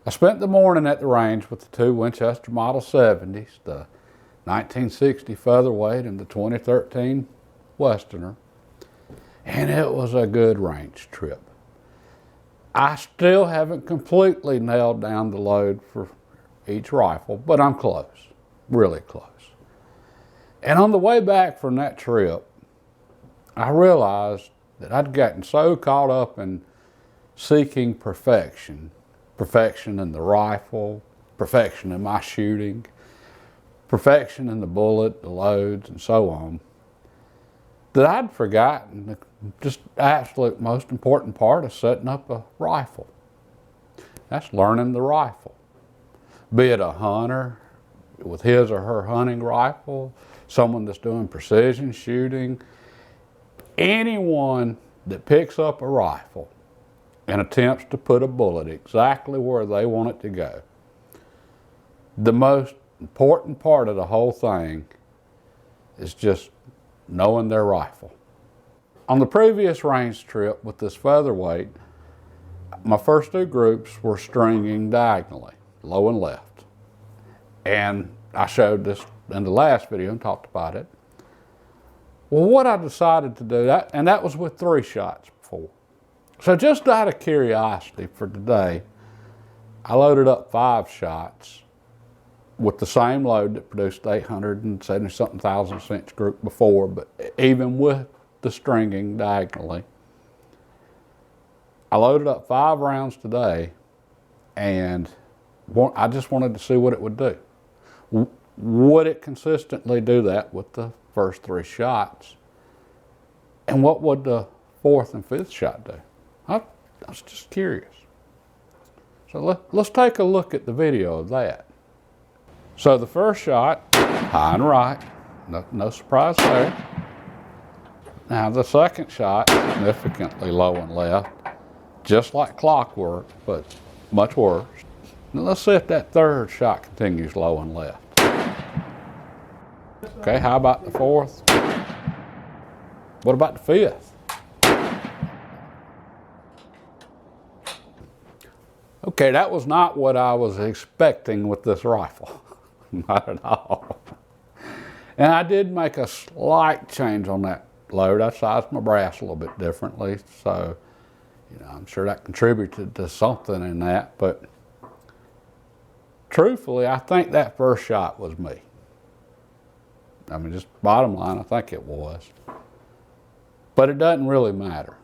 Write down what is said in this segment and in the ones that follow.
I spent the morning at the range with the two Winchester Model 70s, the 1960 Featherweight and the 2013 Westerner, and it was a good range trip. I still haven't completely nailed down the load for each rifle, but I'm close, really close. And on the way back from that trip, I realized that I'd gotten so caught up in seeking perfection in the rifle, perfection in my shooting, perfection in the bullet, the loads, and so on, that I'd forgotten the just absolute most important part of setting up a rifle. That's learning the rifle. Be it a hunter with his or her hunting rifle, someone that's doing precision shooting, anyone that picks up a rifle and attempts to put a bullet exactly where they want it to go. The most important part of the whole thing is just knowing their rifle. On the previous range trip with this featherweight, my first two groups were stringing diagonally, low and left. And I showed this in the last video and talked about it. Well, what I decided to do, and that was with 3 shots before. So just out of curiosity for today, I loaded up 5 shots with the same load that produced 870-something thousandths inch group before, but even with the stringing diagonally. I loaded up 5 rounds today, and I just wanted to see what it would do. Would it consistently do that with the first 3 shots? And what would the 4th and 5th shot do? I was just curious. So let's take a look at the video of that. So the first shot, high and right, no surprise there. Now the second shot, significantly low and left, just like clockwork, but much worse. Now let's see if that third shot continues low and left. Okay, how about the 4th? What about the 5th? Okay, that was not what I was expecting with this rifle. Not at all. And I did make a slight change on that load. I sized my brass a little bit differently, so I'm sure that contributed to something in that, but truthfully, I think that first shot was me. I mean, just bottom line, I think it was. But it doesn't really matter.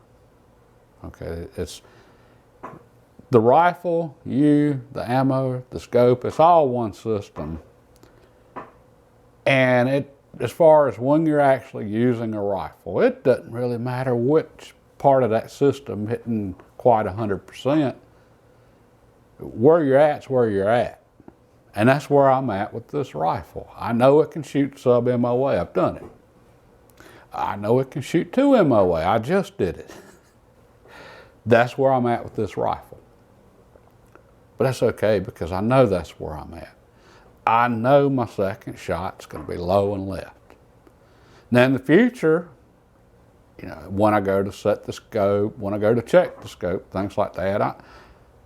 Okay, it's the rifle, the ammo, the scope, it's all one system. And as far as when you're actually using a rifle, it doesn't really matter which part of that system hitting quite 100%. Where you're at's where you're at. And that's where I'm at with this rifle. I know it can shoot sub MOA, I've done it. I know it can shoot 2 MOA, I just did it. That's where I'm at with this rifle. But that's okay, because I know that's where I'm at. I know my second shot's going to be low and left. Now in the future, when I go to set the scope, when I go to check the scope, things like that,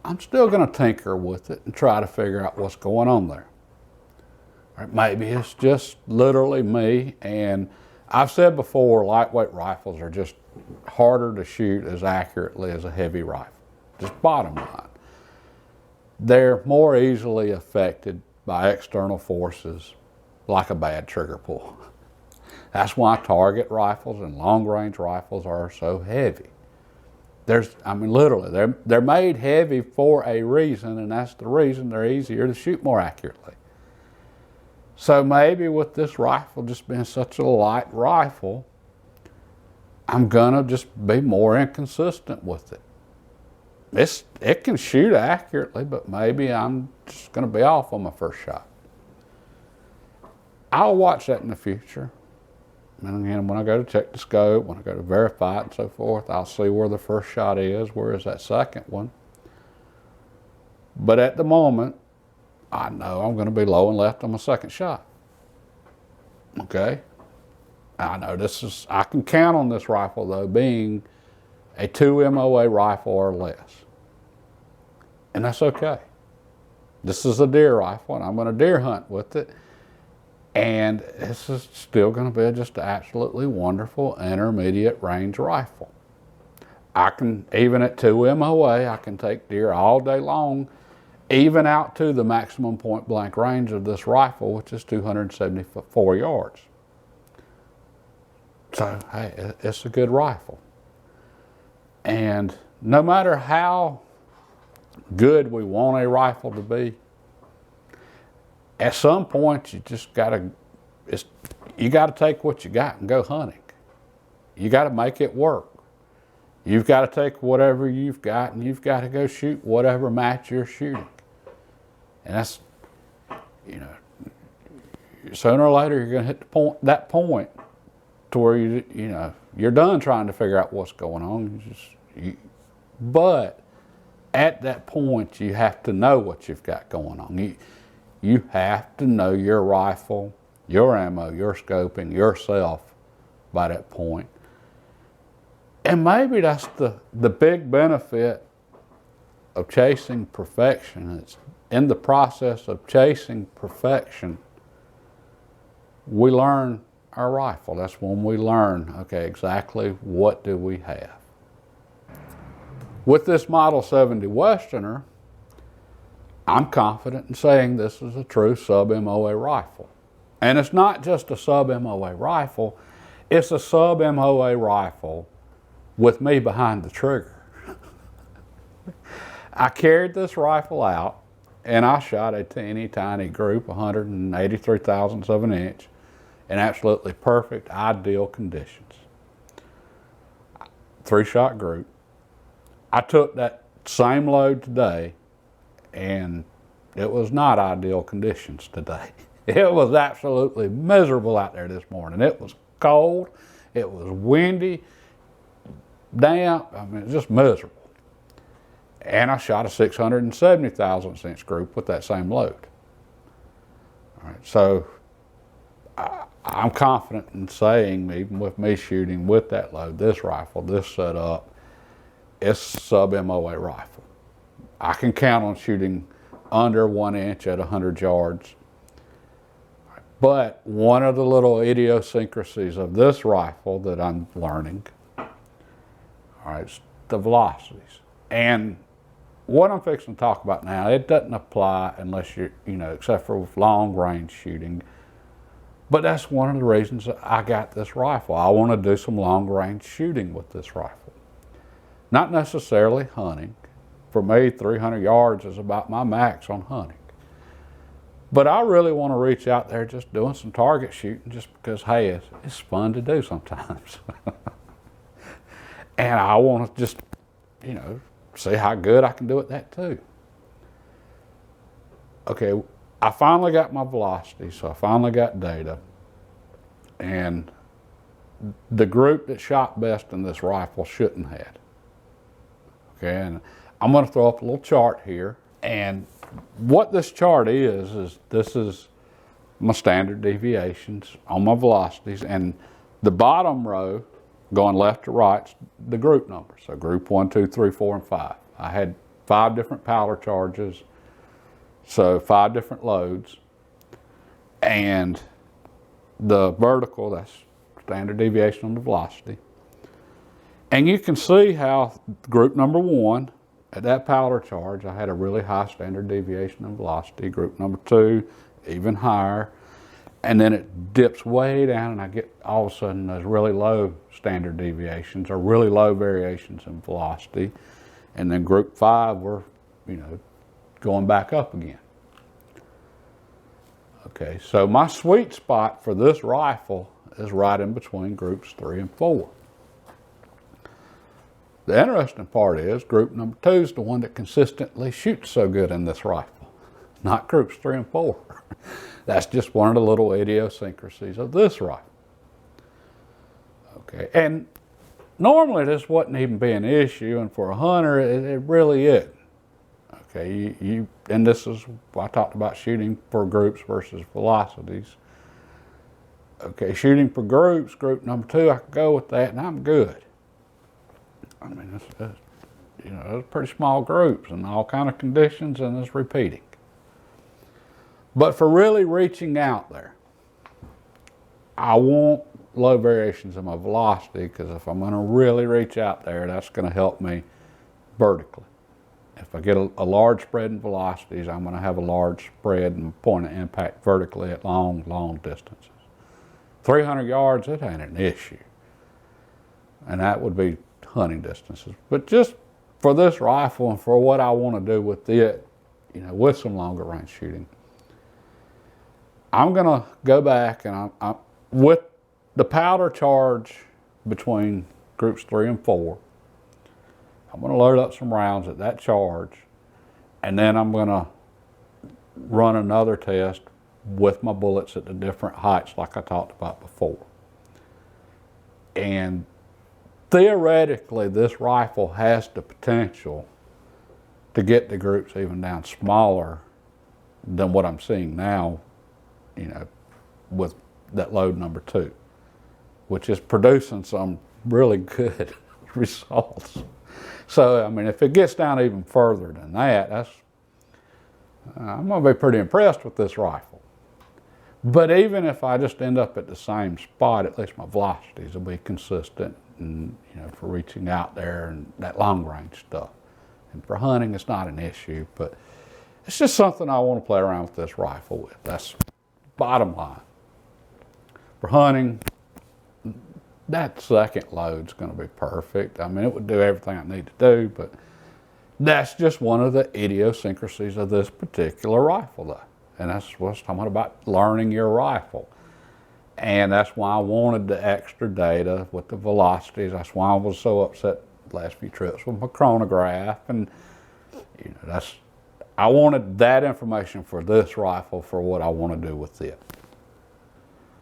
I'm still going to tinker with it and try to figure out what's going on there. Or maybe it's just literally me, and I've said before, lightweight rifles are just harder to shoot as accurately as a heavy rifle. Just bottom line. They're more easily affected by external forces, like a bad trigger pull. That's why target rifles and long-range rifles are so heavy. Literally, they're made heavy for a reason, and that's the reason they're easier to shoot more accurately. So maybe with this rifle just being such a light rifle, I'm gonna just be more inconsistent with it. It can shoot accurately, but maybe I'm just going to be off on my first shot. I'll watch that in the future. And again, when I go to check the scope, when I go to verify it and so forth, I'll see where the first shot is, where is that second one. But at the moment, I know I'm going to be low and left on my second shot. Okay? I know I can count on this rifle though being a 2 MOA rifle or less. And that's okay. This is a deer rifle, and I'm going to deer hunt with it. And this is still going to be just an absolutely wonderful intermediate range rifle. I can, even at 2 MOA, I can take deer all day long, even out to the maximum point blank range of this rifle, which is 274 yards. So, hey, it's a good rifle. And no matter how good we want a rifle to be, at some point you just gotta take what you got and go hunting. You gotta make it work. You've got to take whatever you've got and you've got to go shoot whatever match you're shooting. And that's, you know, sooner or later you're going to hit that point to where you're done trying to figure out what's going on. But at that point you have to know what you've got going on. You have to know your rifle, your ammo, your scoping, yourself by that point. And maybe that's the big benefit of chasing perfection. It's in the process of chasing perfection, we learn our rifle. That's when we learn, okay, exactly what do we have. With this Model 70 Westerner, I'm confident in saying this is a true sub-MOA rifle. And it's not just a sub-MOA rifle, it's a sub-MOA rifle with me behind the trigger. I carried this rifle out and I shot a teeny tiny group, 183 thousandths of an inch, in absolutely perfect, ideal conditions. 3-shot group. I took that same load today and it was not ideal conditions today. It was absolutely miserable out there this morning. It was cold, it was windy, damp, I mean, just miserable. And I shot a 670 thousandths inch group with that same load. All right, so I'm confident in saying, even with me shooting with that load, this rifle, this setup, it's a sub-MOA rifle. I can count on shooting under 1 inch at 100 yards. But one of the little idiosyncrasies of this rifle that I'm learning, all right, it's the velocities. And what I'm fixing to talk about now, it doesn't apply unless you're, except for with long range shooting. But that's one of the reasons that I got this rifle. I want to do some long range shooting with this rifle. Not necessarily hunting. For me, 300 yards is about my max on hunting. But I really want to reach out there just doing some target shooting just because, hey, it's fun to do sometimes. And I want to just, see how good I can do at that too. Okay, I finally got my velocity, so I finally got data. And the group that shot best in this rifle shouldn't have. Okay, and I'm going to throw up a little chart here. And what this chart is this is my standard deviations on my velocities. And the bottom row, going left to right, the group numbers. So group 1, 2, 3, 4, and 5. I had 5 different powder charges, so 5 different loads. And the vertical, that's standard deviation on the velocity. And you can see how group number 1, at that powder charge, I had a really high standard deviation in velocity. Group number 2, even higher. And then it dips way down and I get all of a sudden those really low standard deviations or really low variations in velocity. And then group 5, we're, going back up again. Okay, so my sweet spot for this rifle is right in between groups 3 and 4. The interesting part is group number 2 is the one that consistently shoots so good in this rifle, not groups 3 and 4. That's just one of the little idiosyncrasies of this rifle. Okay, and normally this wouldn't even be an issue, and for a hunter, it really isn't. Okay, and this is, I talked about shooting for groups versus velocities. Okay, shooting for groups, group number 2, I can go with that, and I'm good. I mean, it's pretty small groups and all kind of conditions, and it's repeating. But for really reaching out there, I want low variations in my velocity, because if I'm going to really reach out there, that's going to help me vertically. If I get a large spread in velocities, I'm going to have a large spread in point of impact vertically at long, long distances. 300 yards, it ain't an issue. And that would be hunting distances. But just for this rifle and for what I want to do with it, you know, with some longer range shooting, I'm going to go back and I'm with the powder charge between groups 3 and 4. I'm going to load up some rounds at that charge, and then I'm going to run another test with my bullets at the different heights like I talked about before. And theoretically, this rifle has the potential to get the groups even down smaller than what I'm seeing now, you know, with that load number 2, which is producing some really good results. So, I mean, if it gets down even further than that, I'm going to be pretty impressed with this rifle. But even if I just end up at the same spot, at least my velocities will be consistent, and, you know, for reaching out there and that long range stuff. And for hunting, it's not an issue, but it's just something I want to play around with this rifle with. That's bottom line. For hunting, that second load's going to be perfect. I mean, it would do everything I need to do, but that's just one of the idiosyncrasies of this particular rifle, though. And that's what's talking about learning your rifle. And that's why I wanted the extra data with the velocities. That's why I was so upset the last few trips with my chronograph. And, you know, I wanted that information for this rifle for what I want to do with it.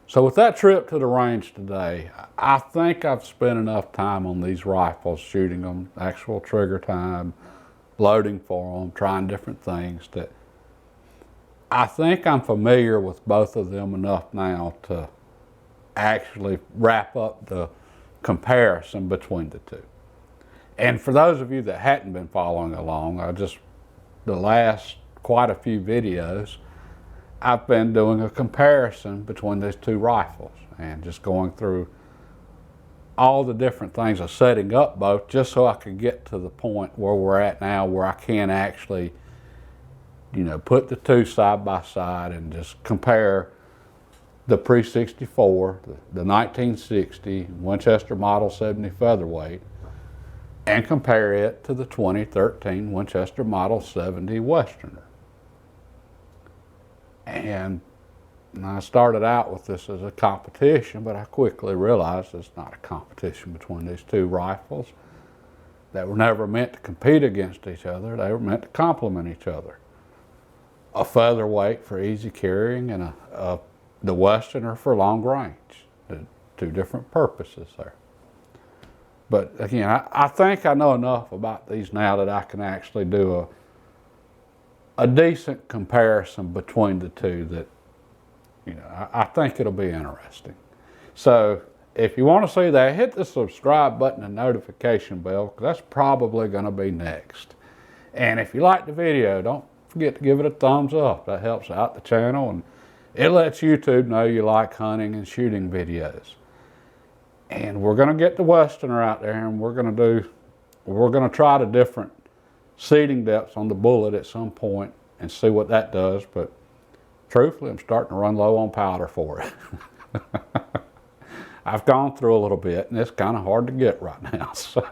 So with that trip to the range today, I think I've spent enough time on these rifles, shooting them, actual trigger time, loading for them, trying different things, that I think I'm familiar with both of them enough now to actually wrap up the comparison between the two. And for those of you that hadn't been following along, the last quite a few videos, I've been doing a comparison between these two rifles and just going through all the different things of setting up both, just so I could get to the point where we're at now, where I can actually, you know, put the two side by side and just compare the pre-64, the 1960 Winchester Model 70 Featherweight, and compare it to the 2013 Winchester Model 70 Westerner. And I started out with this as a competition, but I quickly realized it's not a competition between these two rifles. They were never meant to compete against each other. They were meant to complement each other. A featherweight for easy carrying and the Westerner for long range. The two different purposes there. But again, I think I know enough about these now that I can actually do a decent comparison between the two that, you know, I think it'll be interesting. So if you want to see that, hit the subscribe button and notification bell, because that's probably going to be next. And if you like the video, don't forget to give it a thumbs up. That helps out the channel, and it lets YouTube know you like hunting and shooting videos. And we're going to get the Westerner out there, and we're going to try the different seating depths on the bullet at some point and see what that does. But truthfully, I'm starting to run low on powder for it. I've gone through a little bit, and it's kind of hard to get right now. So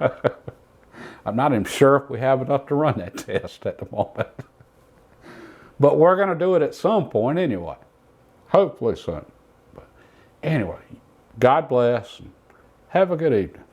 I'm not even sure if we have enough to run that test at the moment. But we're going to do it at some point anyway. Hopefully soon. But anyway, God bless and have a good evening.